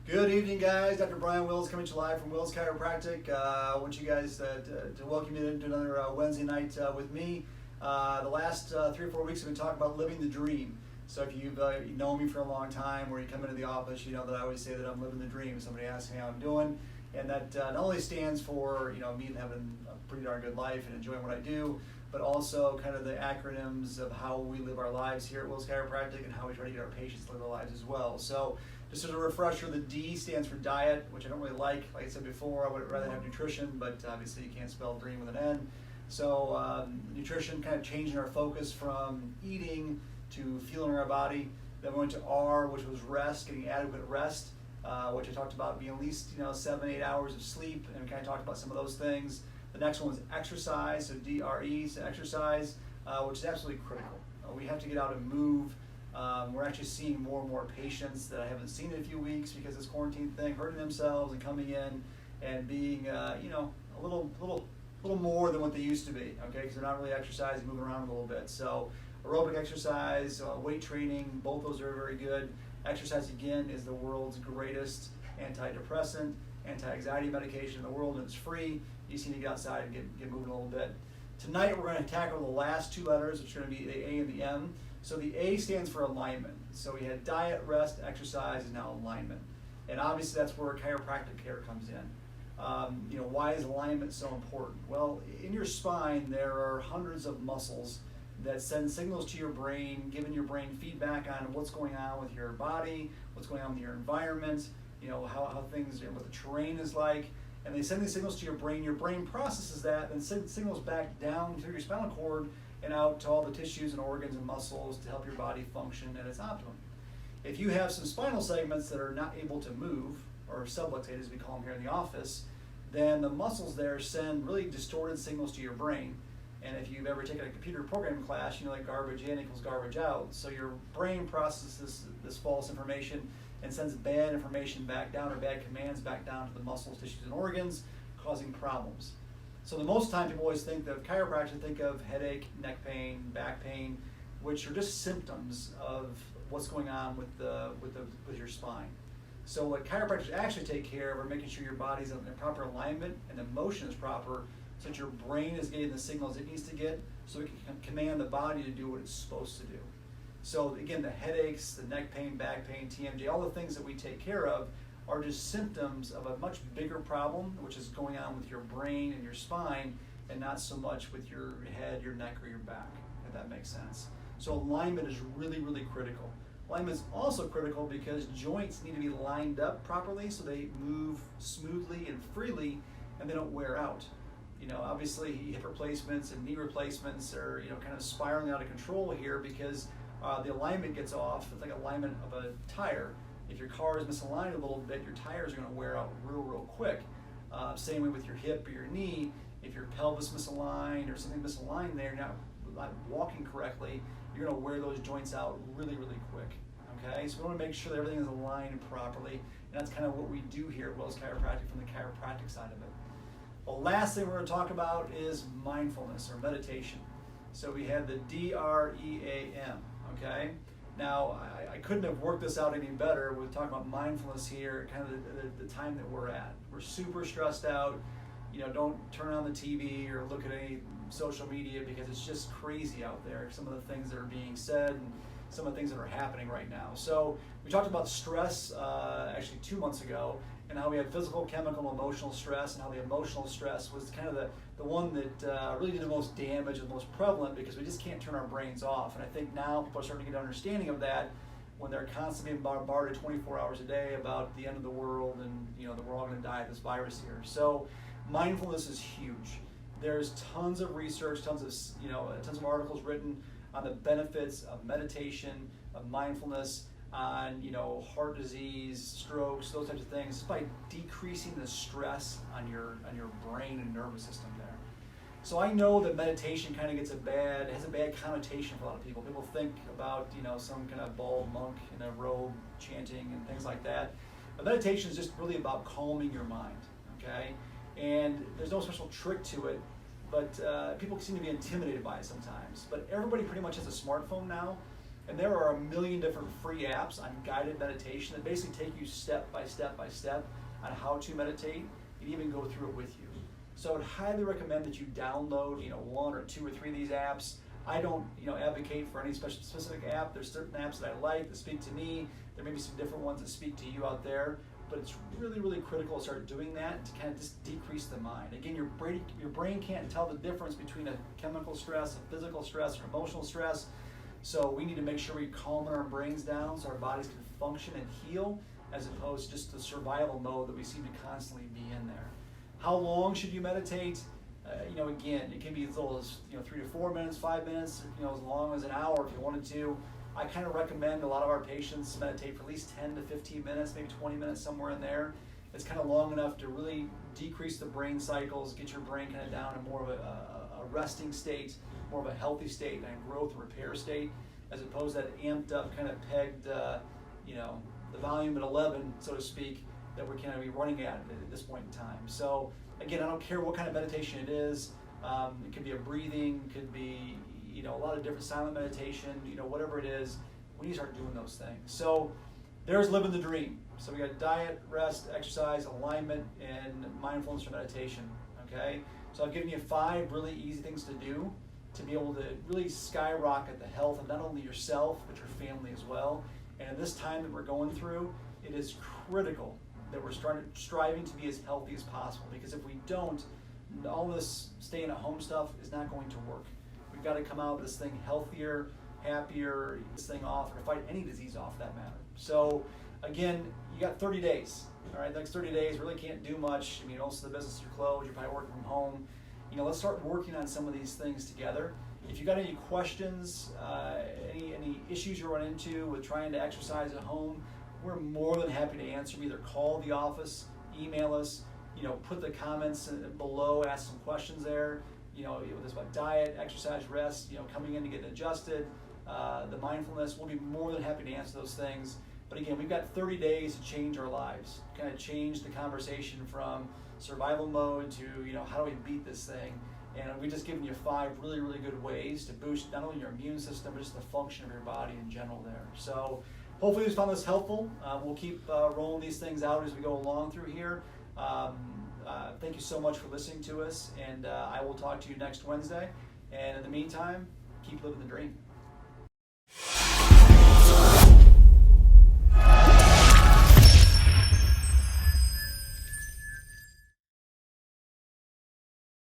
Good evening, guys. Dr. Bryan Wills coming to you live from Wills Chiropractic. I want you guys to welcome you into another Wednesday night with me. The last 3 or 4 weeks, I've been talking about living the dream. So if you've known me for a long time, or you come into the office, you know that I always say that I'm living the dream. Somebody asks me how I'm doing, and that not only stands for me having a pretty darn good life and enjoying what I do, but also kind of the acronyms of how we live our lives here at Wills Chiropractic and how we try to get our patients to live their lives as well. So just as a refresher, the D stands for diet, which I don't really like. Like I said before, I would rather have nutrition, but obviously you can't spell dream with an N. So nutrition, kind of changing our focus from eating to feeling our body. Then we went to R, which was rest, getting adequate rest, which I talked about being at least 7-8 hours of sleep, and we kind of talked about some of those things. The next one was exercise, so D.R.E.A.M, so exercise, which is absolutely critical. We have to get out and move. We're actually seeing more and more patients that I haven't seen in a few weeks because this quarantine thing, hurting themselves and coming in and being, a little more than what they used to be, okay? Because they're not really exercising, moving around a little bit. So aerobic exercise, weight training, both those are very good. Exercise, again, is the world's greatest antidepressant, anti-anxiety medication in the world, and it's free. You just need to get outside and get moving a little bit. Tonight, we're going to tackle the last 2 letters, which are going to be the A and the M. So the A stands for alignment. So we had diet, rest, exercise, and now alignment. And obviously that's where chiropractic care comes in. Why is alignment so important? Well, in your spine, there are hundreds of muscles that send signals to your brain, giving your brain feedback on what's going on with your body, what's going on with your environment, how things, what the terrain is like. And they send these signals to your brain processes that, and sends signals back down through your spinal cord and out to all the tissues and organs and muscles to help your body function at its optimum. If you have some spinal segments that are not able to move, or subluxated as we call them here in the office, then the muscles there send really distorted signals to your brain. And if you've ever taken a computer programming class, like garbage in equals garbage out. So your brain processes this false information and sends bad information back down, or bad commands back down to the muscles, tissues, and organs, causing problems. So the most time people always think of chiropractic, think of headache, neck pain, back pain, which are just symptoms of what's going on with your spine. So what chiropractors actually take care of are making sure your body's in proper alignment and the motion is proper, so that your brain is getting the signals it needs to get, so it can command the body to do what it's supposed to do. So again, the headaches, the neck pain, back pain, TMJ, all the things that we take care of are just symptoms of a much bigger problem, which is going on with your brain and your spine, and not so much with your head, your neck, or your back, if that makes sense. So alignment is really, really critical. Alignment is also critical because joints need to be lined up properly so they move smoothly and freely and they don't wear out. Obviously hip replacements and knee replacements are kind of spiraling out of control here because the alignment gets off. It's like alignment of a tire. If your car is misaligned a little bit, your tires are going to wear out real quick. Same way with your hip or your knee. If your pelvis misaligned or something misaligned there, you're not walking correctly, you're going to wear those joints out really quick. Okay, so we want to make sure that everything is aligned properly, and that's kind of what we do here at Wills Chiropractic from the chiropractic side of it. The last thing we're going to talk about is mindfulness or meditation. So we had the D.R.E.A.M. Okay. Now, I couldn't have worked this out any better with talking about mindfulness here, kind of the time that we're at. We're super stressed out. Don't turn on the TV or look at any social media because it's just crazy out there, some of the things that are being said and some of the things that are happening right now. So we talked about stress actually 2 months ago, and how we had physical, chemical, emotional stress, and how the emotional stress was kind of the one that really did the most damage and the most prevalent because we just can't turn our brains off. And I think now people are starting to get an understanding of that when they're constantly being bombarded 24 hours a day about the end of the world and that we're all going to die of this virus here. So mindfulness is huge. There's tons of research, tons of articles written on the benefits of meditation, of mindfulness, on heart disease, strokes, those types of things, just by decreasing the stress on your brain and nervous system there. So I know that meditation kind of has a bad connotation for a lot of people. People think about some kind of bald monk in a robe chanting and things like that. But meditation is just really about calming your mind, okay? And there's no special trick to it, but people seem to be intimidated by it sometimes. But everybody pretty much has a smartphone now, And there are a million different free apps on guided meditation that basically take you step by step by step on how to meditate and even go through it with you. So I would highly recommend that you download, one or two or three of these apps. I don't, advocate for any specific app. There's certain apps that I like that speak to me. There may be some different ones that speak to you out there, but it's really, really critical to start doing that to kind of just decrease the mind. Again, your brain can't tell the difference between a chemical stress, a physical stress, or emotional stress. So we need to make sure we calm our brains down so our bodies can function and heal, as opposed to just the survival mode that we seem to constantly be in there. How long should you meditate? Again, it can be as little as 3 to 4 minutes, 5 minutes, as long as an hour if you wanted to. I kind of recommend a lot of our patients meditate for at least 10 to 15 minutes, maybe 20 minutes, somewhere in there. It's kind of long enough to really decrease the brain cycles, get your brain kind of down in more of a resting state, more of a healthy state, and a growth and repair state, as opposed to that amped up, kind of pegged, the volume at 11, so to speak, that we're kind of running at this point in time. So again, I don't care what kind of meditation it is. It could be a breathing, could be a lot of different silent meditation, whatever it is, we need to start doing those things. So there's living the dream. So we got diet, rest, exercise, alignment, and mindfulness for meditation. Okay. So I've given you 5 really easy things to do to be able to really skyrocket the health of not only yourself but your family as well. And in this time that we're going through, it is critical that we're striving to be as healthy as possible, because if we don't, all this staying at home stuff is not going to work. We've got to come out of this thing healthier, happier, this thing off, or fight any disease off, for that matter. So again, you got 30 days. All right, the next 30 days really can't do much. Most of the businesses are closed. You're probably working from home. Let's start working on some of these things together. If you got any questions, any issues you run into with trying to exercise at home, we're more than happy to answer them. Either call the office, email us, put the comments below, ask some questions there. Whether it's about diet, exercise, rest, coming in to get adjusted, the mindfulness, we'll be more than happy to answer those things. But again, we've got 30 days to change our lives, kind of change the conversation from survival mode to, how do we beat this thing? And we've just given you 5 really, really good ways to boost not only your immune system, but just the function of your body in general there. So hopefully you found this helpful. We'll keep rolling these things out as we go along through here. Thank you so much for listening to us, and I will talk to you next Wednesday. And in the meantime, keep living the dream.